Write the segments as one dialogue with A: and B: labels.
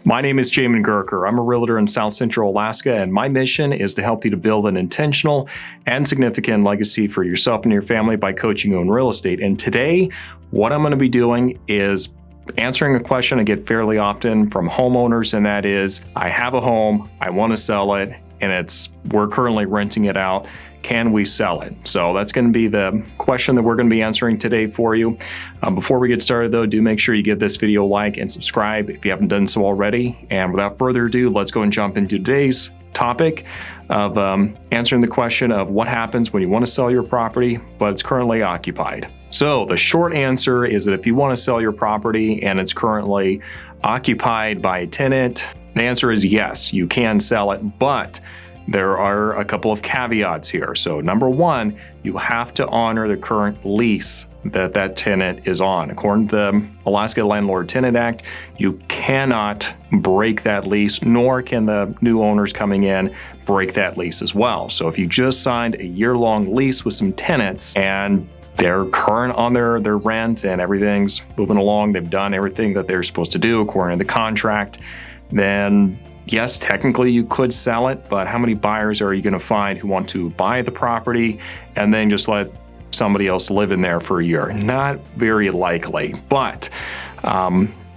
A: My name is Jamin Goecker. I'm a realtor in South Central Alaska, and my mission is to help you to build an intentional and significant legacy for yourself and your family by coaching you in real estate. And today, what I'm going to be doing is answering a question I get fairly often from homeowners, and that is, I have a home, I want to sell it, and we're currently renting it out. Can we sell it? So that's going to be the question that we're going to be answering today for you. Before we get started though, do make sure you give this video a like and subscribe if you haven't done so already. And without further ado, let's go and jump into today's topic of answering the question of what happens when you want to sell your property, but it's currently occupied. So the short answer is that if you want to sell your property and it's currently occupied by a tenant, the answer is yes, you can sell it, but there are a couple of caveats here. So number one, you have to honor the current lease that tenant is on. According to the Alaska Landlord-Tenant Act, you cannot break that lease, nor can the new owners coming in break that lease as well. So if you just signed a year-long lease with some tenants and they're current on their rent and everything's moving along, they've done everything that they're supposed to do according to the contract, then yes, technically you could sell it, but how many buyers are you going to find who want to buy the property and then just let somebody else live in there for a year? Not very likely, but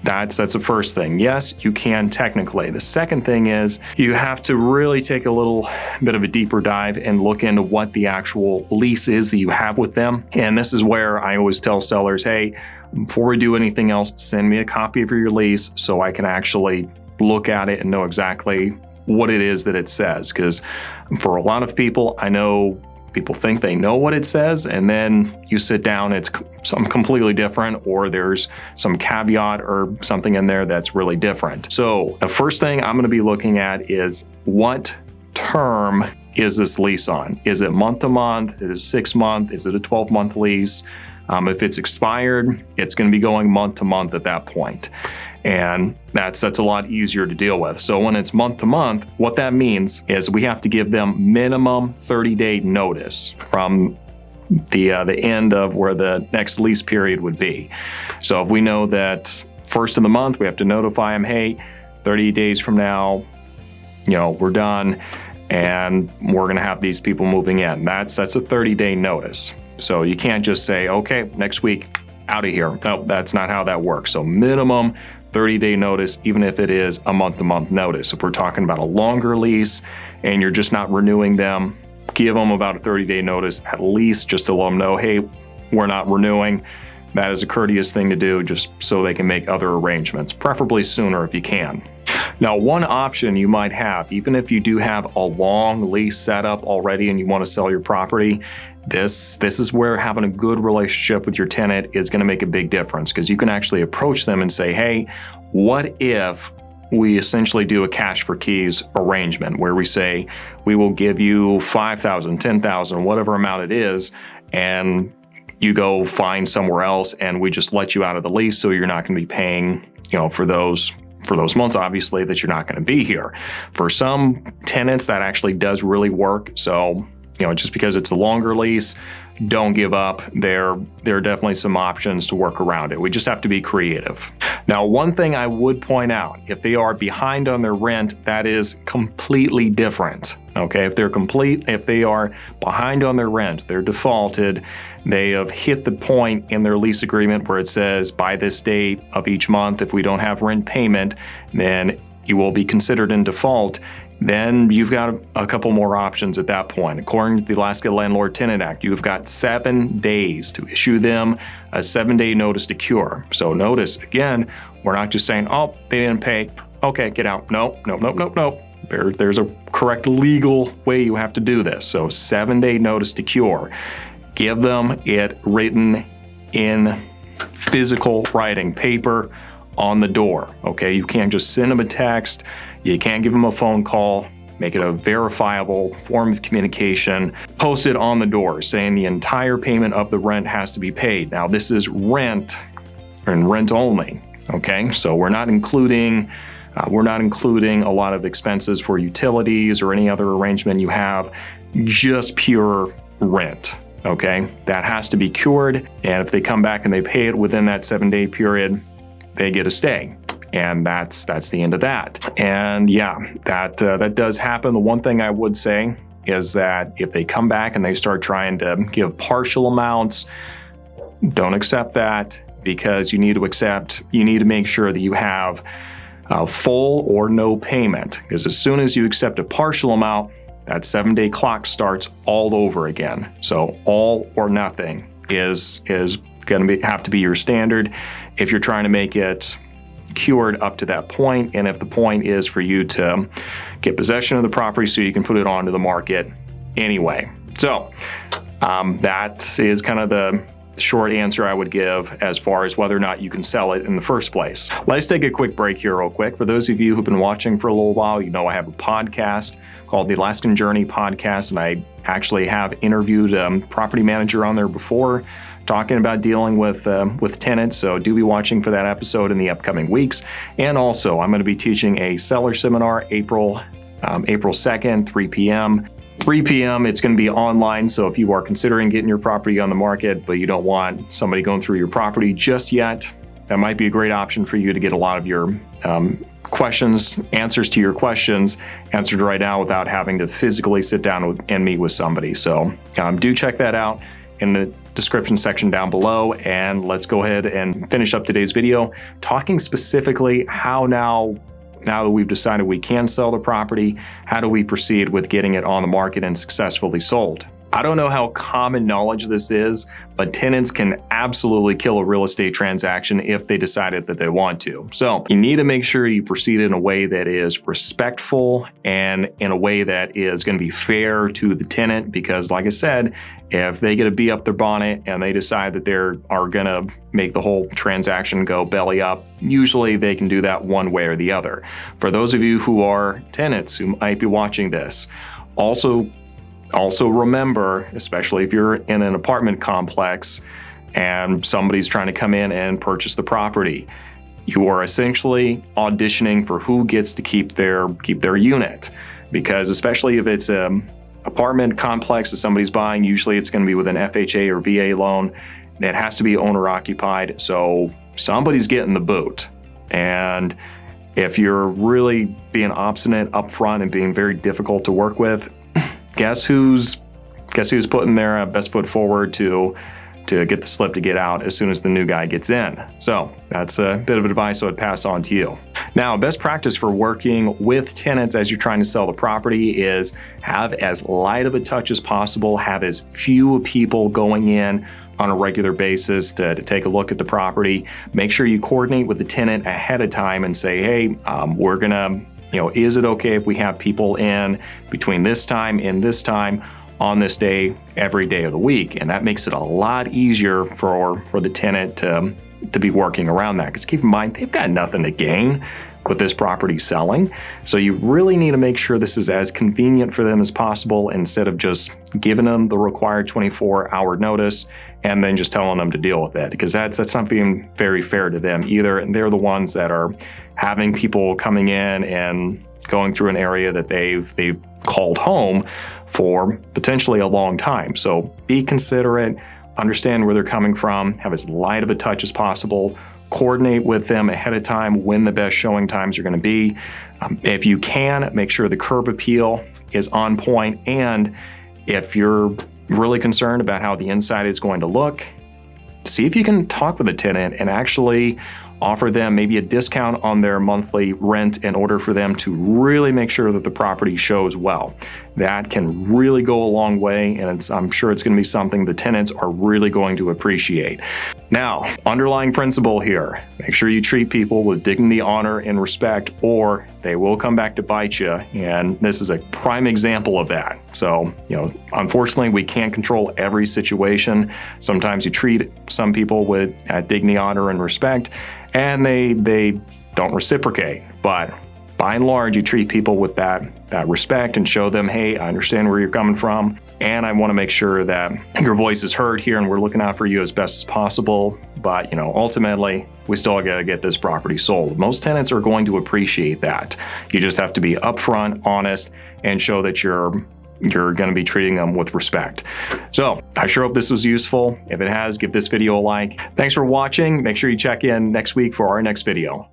A: that's the first thing. Yes, you can technically. The second thing is you have to really take a little bit of a deeper dive and look into what the actual lease is that you have with them. And this is where I always tell sellers, hey, before we do anything else, send me a copy of your lease so I can actually look at it and know exactly what it is that it says. Because for a lot of people, I know people think they know what it says, and then you sit down, it's something completely different, or there's some caveat or something in there that's really different. So the first thing I'm going to be looking at is what term is this lease on? Is it month to month? Is it 6 month? Is it a 12-month lease? If it's expired, it's going to be going month to month at that point. And that's a lot easier to deal with. So when it's month to month, what that means is we have to give them minimum 30-day notice from the end of where the next lease period would be. So if we know that first of the month, we have to notify them, hey, 30 days from now, we're done and we're going to have these people moving in. That's a 30-day notice. So you can't just say, okay, next week, out of here. No, that's not how that works. So minimum 30-day notice, even if it is a month-to-month notice. If we're talking about a longer lease and you're just not renewing them, give them about a 30-day notice at least, just to let them know, hey, we're not renewing. That is a courteous thing to do, just so they can make other arrangements, preferably sooner if you can. Now, one option you might have, even if you do have a long lease set up already and you want to sell your property, this is where having a good relationship with your tenant is going to make a big difference, because you can actually approach them and say, hey, what if we essentially do a cash for keys arrangement where we say we will give you $5,000, $10,000, whatever amount it is, and you go find somewhere else and we just let you out of the lease, so you're not going to be paying, for those months, obviously, that you're not going to be here. For some tenants, that actually does really work. So just because it's a longer lease, don't give up. There are definitely some options to work around it. We just have to be creative. Now, one thing I would point out, if they are behind on their rent, that is completely different. Okay, if they are behind on their rent, they're defaulted, they have hit the point in their lease agreement where it says by this date of each month, if we don't have rent payment, then you will be considered in default. Then you've got a couple more options at that point. According to the Alaska Landlord-Tenant Act, you've got 7 days to issue them a 7-day notice to cure. So notice, again, we're not just saying, oh, they didn't pay, okay, get out. No. There's a correct legal way you have to do this. So 7-day notice to cure. Give them it written in physical writing, paper on the door. Okay, you can't just send them a text. You can't give them a phone call. Make it a verifiable form of communication. Post it on the door saying the entire payment of the rent has to be paid. Now, this is rent and rent only. Okay, so we're not including a lot of expenses for utilities or any other arrangement you have. Just pure rent. Okay, that has to be cured. And if they come back and they pay it within that 7-day period, they get a stay. And that's the end of that. And yeah, that does happen. The one thing I would say is that if they come back and they start trying to give partial amounts, don't accept that, because you need to make sure that you have full or no payment. Because as soon as you accept a partial amount, that 7-day clock starts all over again. So all or nothing is going to have to be your standard if you're trying to make it cured up to that point, and if the point is for you to get possession of the property so you can put it onto the market anyway. So that is kind of the short answer I would give as far as whether or not you can sell it in the first place. Let's take a quick break here real quick. For those of you who've been watching for a little while, you know I have a podcast called the Alaskan Journey Podcast, and I actually have interviewed a property manager on there before, talking about dealing with tenants. So do be watching for that episode in the upcoming weeks. And also, I'm going to be teaching a seller seminar April 2nd, 3 p.m. 3 p.m. It's going to be online. So if you are considering getting your property on the market, but you don't want somebody going through your property just yet, that might be a great option for you to get a lot of your answers to your questions answered right now without having to physically sit down and meet with somebody. So do check that out in the description section down below. And let's go ahead and finish up today's video, talking specifically how now that we've decided we can sell the property, how do we proceed with getting it on the market and successfully sold? I don't know how common knowledge this is, but tenants can absolutely kill a real estate transaction if they decided that they want to. So you need to make sure you proceed in a way that is respectful and in a way that is going to be fair to the tenant, because like I said, if they get a bee up their bonnet and they decide that they are going to make the whole transaction go belly up, usually they can do that one way or the other. For those of you who are tenants who might be watching this, also remember, especially if you're in an apartment complex and somebody's trying to come in and purchase the property, you are essentially auditioning for who gets to keep their unit. Because especially if it's an apartment complex that somebody's buying, usually it's going to be with an FHA or VA loan. It has to be owner occupied, so somebody's getting the boot. And if you're really being obstinate up front and being very difficult to work with, guess who's putting their best foot forward to get the slip to get out as soon as the new guy gets in. So that's a bit of advice I would pass on to you. Now, best practice for working with tenants as you're trying to sell the property is have as light of a touch as possible, have as few people going in on a regular basis to take a look at the property. Make sure you coordinate with the tenant ahead of time and say, hey, we're gonna, is it okay if we have people in between this time and this time on this day every day of the week? And that makes it a lot easier for the tenant to be working around that. Because keep in mind, they've got nothing to gain with this property selling. So you really need to make sure this is as convenient for them as possible, instead of just giving them the required 24-hour notice and then just telling them to deal with it, because that's not being very fair to them either. And they're the ones that are having people coming in and going through an area that they've called home for potentially a long time. So be considerate, understand where they're coming from, have as light of a touch as possible, coordinate with them ahead of time when the best showing times are going to be. If you can, make sure the curb appeal is on point. And if you're really concerned about how the inside is going to look, see if you can talk with the tenant and actually offer them maybe a discount on their monthly rent in order for them to really make sure that the property shows well. That can really go a long way, and I'm sure it's going to be something the tenants are really going to appreciate. Now, underlying principle here, make sure you treat people with dignity, honor, and respect, or they will come back to bite you. And this is a prime example of that. So, unfortunately, we can't control every situation. Sometimes you treat some people with dignity, honor, and respect, and they don't reciprocate. But by and large, you treat people with that respect and show them, hey, I understand where you're coming from, and I want to make sure that your voice is heard here, and we're looking out for you as best as possible. But ultimately, we still got to get this property sold. Most tenants are going to appreciate that. You just have to be upfront, honest, and show that you're going to be treating them with respect. So I sure hope this was useful. If it has, give this video a like. Thanks for watching. Make sure you check in next week for our next video.